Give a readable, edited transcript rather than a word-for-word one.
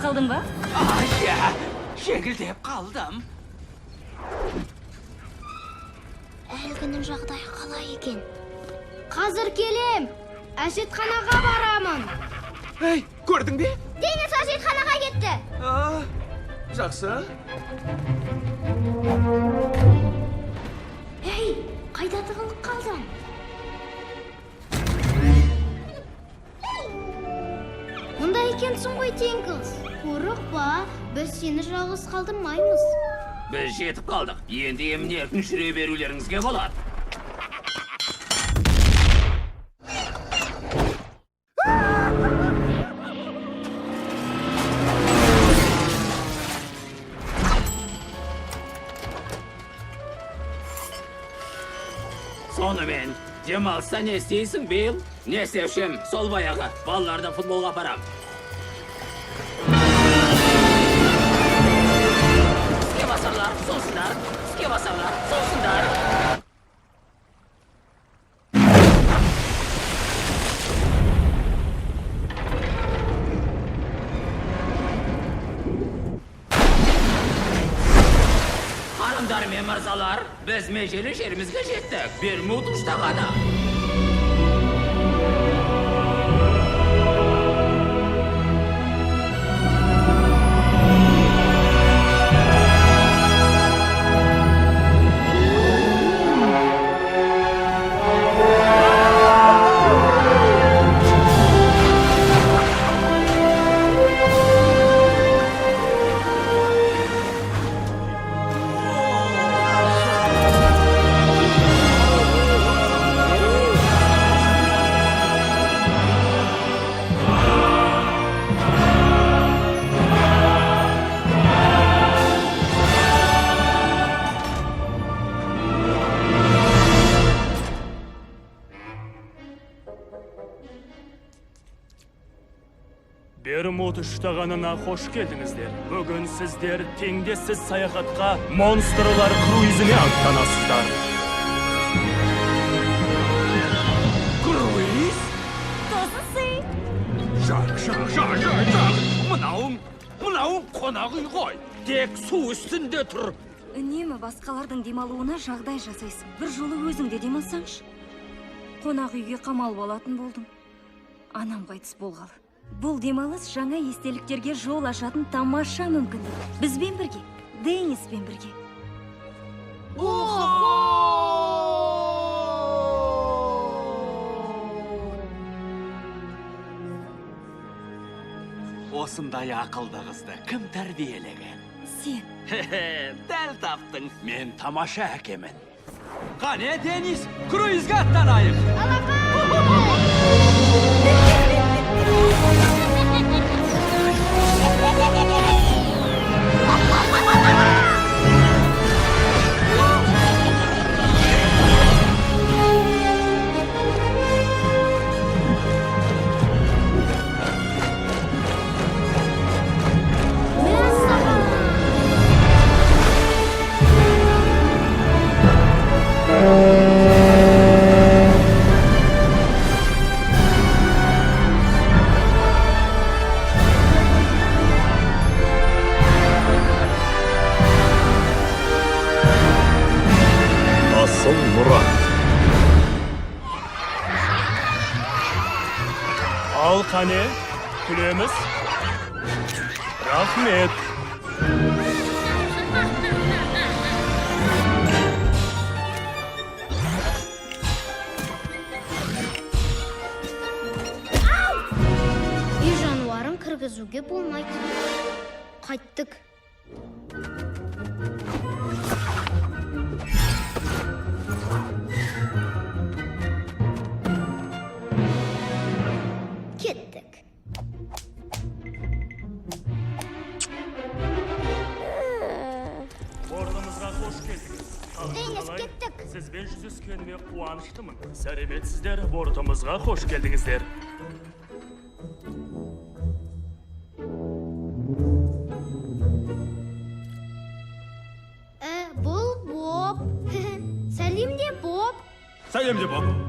калдың ба? Ya, жеңілдеп қалдым. Әлгінің жағдайы қалай екен? Қазір келем. Әжетханаға барамын. Ей, көрдің бе? Денис әжетханаға кетті. Жақсы. Ей, қайда тығылып қалдың? Мұнда екенсің ғой, Теңкілс. Қорықпа, біз сені жалғыз қалдырмаймыз. Біз жетіп қалдық. Енді еміне жүре берулеріңізге болады. Сонымен, демалыста не істейсің, Билл? Не істеушім, сол баяғы, балаларды футболға апарам. Іске басарлар, солсындар. Іске басарлар, солсындар. Hanımдар мен мырзалар, біз межелі жерімізге жеттік. Бермуд ұштағаны. Бермуд үштағанына қош келдіңіздер. Бүгін сіздер теңдессіз саяхатқа монстрлар круизіне аттанасыздар. Круиз? Жақ. Мынауың қонақ үй ғой. Тек су үстінде тұр. Үнемі басқалардың демалуына жағдай жасайсың. Бір жолы өзің де демалсаңшы. Қонақ үйге қамалып алатын болдым. Анам қайтыс болғалы. Бұл демалыс жаңа естеліктерге жол ашатын тамаша мүмкіндік. Бізбен бірге, Дениспен бірге. Осындай ақылды қызды кім тәрбиелеген? Сен. Дәл таптың. Мен тамаша әкемін. Қане, Денис, круизге аттанайық. Ал қане, күлеміз. Рахмет. Үй жануарын кіргізуге болмайды. Қайттық. Кеттік. Бортымызға қош келдіңіз. Денис, кеттік. Сізбен жүздескеніме қуаныштымын. Сәлеметсіздер, бортымызға қош келдіңіздер. Бұл Боб. Сәлем де Боб. Сәлем де Боб.